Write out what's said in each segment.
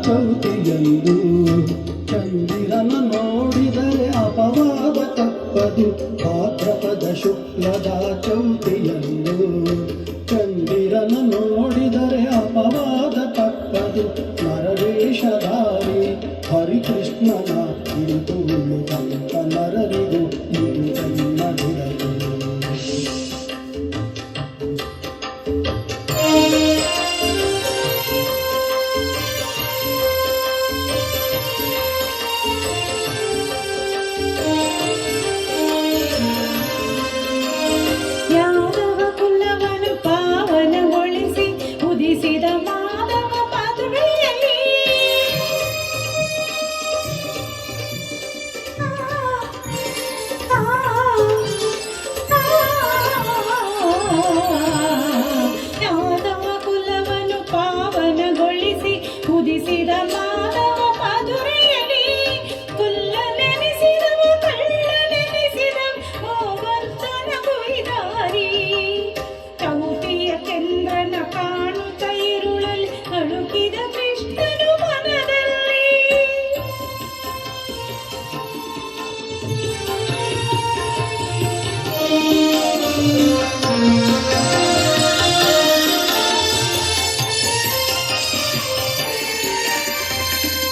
ಚೌತಿಯಂದು ಚಂದಿರನ ನೋಡಿದರೆ ಅಪವಾದ ತಪ್ಪದು ಭಾದ್ರಪದ ಶುಕ್ಲದ ಚೌತಿಯಂದು ಚಂದಿರನ ನೋಡಿದರೆ ಅಪವಾದ ತಪ್ಪದು ನರವೇಷಧಾರಿ ಹರಿಕೃಷ್ಣನ ಹಿಡಿದು ಕಂತ ನರರಿಗೂ ಇದು ಕನ್ನಡಿರದು.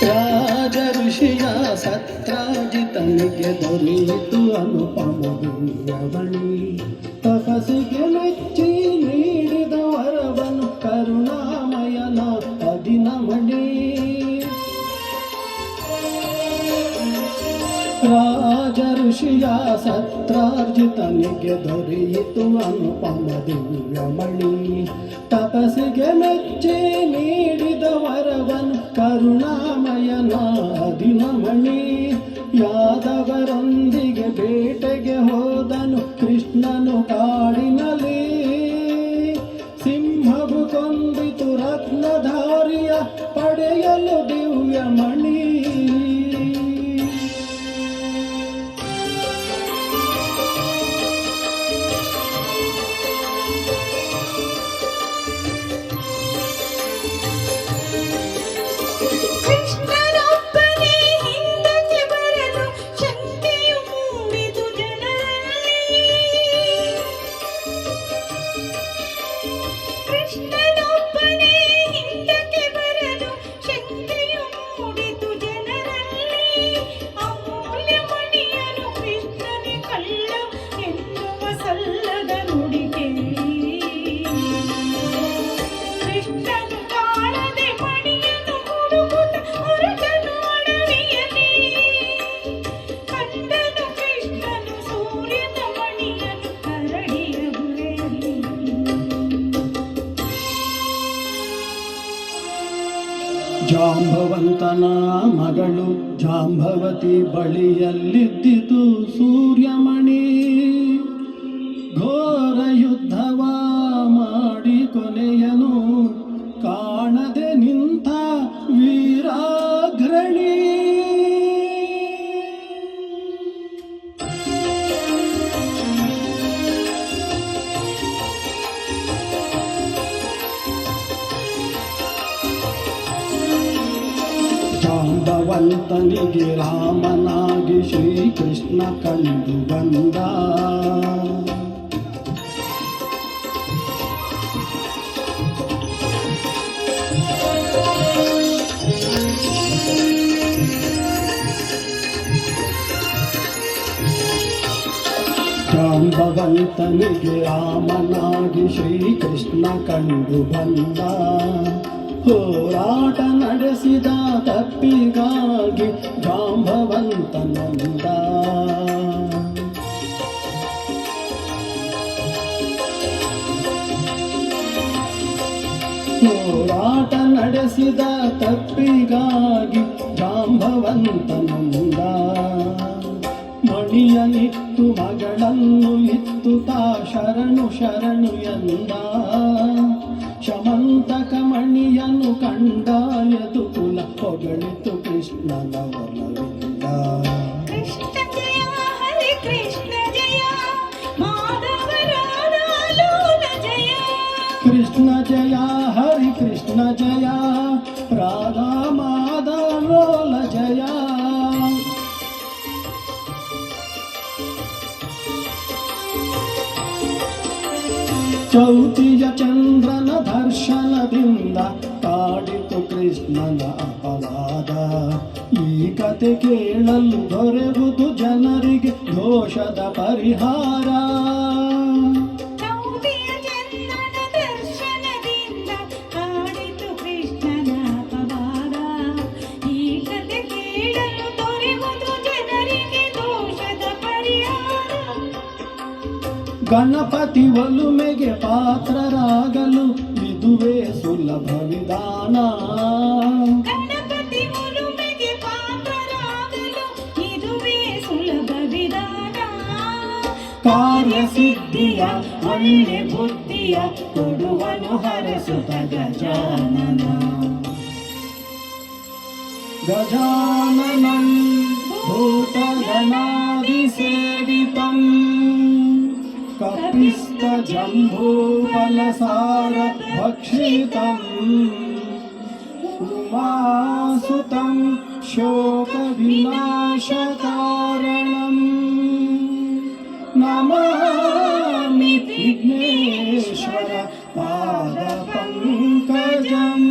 ರಾಜ ಋಷಿಯ ಸತ್ರಾಜಿತನಿಗೆ ದೊರೆಯಿತು ಅನುಪಮ ದಿವ್ಯವಣಿ ತಪಸ್ಸಿಗೆ ಮೆಚ್ಚಿ ನೀಡಿದ ವರವನು ಕರುಣಾಮಯನ ಅದಿನಮಣಿ. ರಾಜ ಋಷಿಯ ಸತ್ರಾರ್ಜಿತನಿಗೆ ದೊರೆಯಿತು ಅನುಪಮ ದಿವ್ಯಮಣಿ ತಪಸ್ಸಿಗೆ ಮೆಚ್ಚಿ ನೀಡಿದ ವರವನು ಕರುಣಾಮಯನ ಅದಿನಮಣಿ. ಯಾದವರೊಂದಿಗೆ ಬೇಟೆಗೆ ಹೋದನು ಕೃಷ್ಣನು ಕಾಡಿನಲ್ಲಿ ಸಿಂಹವು ಕೊಂದಿತು ರತ್ನಧಾರಿಯ ಪಡೆಯಲು ದಿವ್ಯಮಣಿ. ಜಾಂಬವಂತನ ಮಗಳು ಜಾಂಬವತಿ ಬಳಿಯಲ್ಲಿದ್ದಿತು ಸೂರ್ಯಮಣಿ. ಘೋರ ಯುದ್ಧವ ಮಾಡಿ ಕೊನೆಯನು ಕಾಣದೆ ನಿಂತ ವೀರಾಗ್ರಣಿ. ಜಾಂಬವಂತನಿಗೆ ರಾಮನಾಗಿ ಶ್ರೀಕೃಷ್ಣ ಕಂಡು ಬಂದ. ಜಾಂಬವಂತನಿಗೆ ರಾಮನಾಗಿ ಶ್ರೀಕೃಷ್ಣ ಕಂಡು ಬಂದ. ಹೋರಾಟ ನಡೆಸಿದ ತಪ್ಪಿಗಾಗಿ ಜಾಂಬವಂತನಂದ. ಹೋರಾಟ ನಡೆಸಿದ ತಪ್ಪಿಗಾಗಿ ಜಾಂಬವಂತನಂದ. ಮಣಿಯನಿತ್ತು ಮಗಳನ್ನು ಇತ್ತು ತಾ ಶರಣು ಶರಣು ಎಂದ. ಶಮಂತಕ ಮಣಿಯನ್ನು ಕಂಡಾಯದು ಕುಲ ಹೊಗಳಿತು ಕೃಷ್ಣನ ಒಲವಿಂದ. ಕೃಷ್ಣ ಜಯ ಹರಿ ಕೃಷ್ಣ ಜಯ ಮಾಧವ ರಾಧಾಲೋಲ ಜಯ. ಕೃಷ್ಣ ಜಯ ಹರಿ ಕೃಷ್ಣ ಜಯ ರಾಧಾ ಚೌತಿಯ ಚಂದ್ರನ ದರ್ಶನದಿಂದ ಕಾಡಿತು ಕೃಷ್ಣನ ಅಪವಾದ. ಈ ಕತೆ ಕೇಳಲು ದೊರೆವುದು ಜನರಿಗೆ ದೋಷದ ಪರಿಹಾರ. ಚೌತಿಯ ಚಂದ್ರನ ದರ್ಶನದಿಂದ ಕಾಡಿತು ಕೃಷ್ಣನ ಅಪವಾದ. ಈ ಕತೆ ಕೇಳಲು ದೊರೆಯುವುದು ಜನರಿಗೆ ದೋಷದ ಪರಿಹಾರ. ಗಣಪತಿ ಒಲುಮೆಗೆ ಪಾತ್ರರಾಗಲು ಇದುವೇ ಸುಲಭ ವಿಧಾನ. ಗಣಪತಿ ಒಲುಮೆಗೆ ಪಾತ್ರರಾಗಲು ಇದುವೇ ಸುಲಭ ವಿಧಾನ. ಕಾರ್ಯಸಿದ್ಧಿಯ ಒಳ್ಳೆ ಬುದ್ಧಿಯ ಕೊಡುವನು ಹರಸುತ ಗಜಾನನ. ಗಜಾನನಂ ಭೂತಗಣಾದಿಸೇವಿತಂ ಕಪಿಸ್ತ ಜಂಬೂಫಲಸಾರ ಭಕ್ಷಿತಂ ಉಮಾಸುತಂ ಶೋಕ ವಿನಾಶಕಾರಣಂ ನಮಾಮಿ ವಿಘ್ನೇಶ್ವರ ಪಾದ ಪಂಕಜಂ.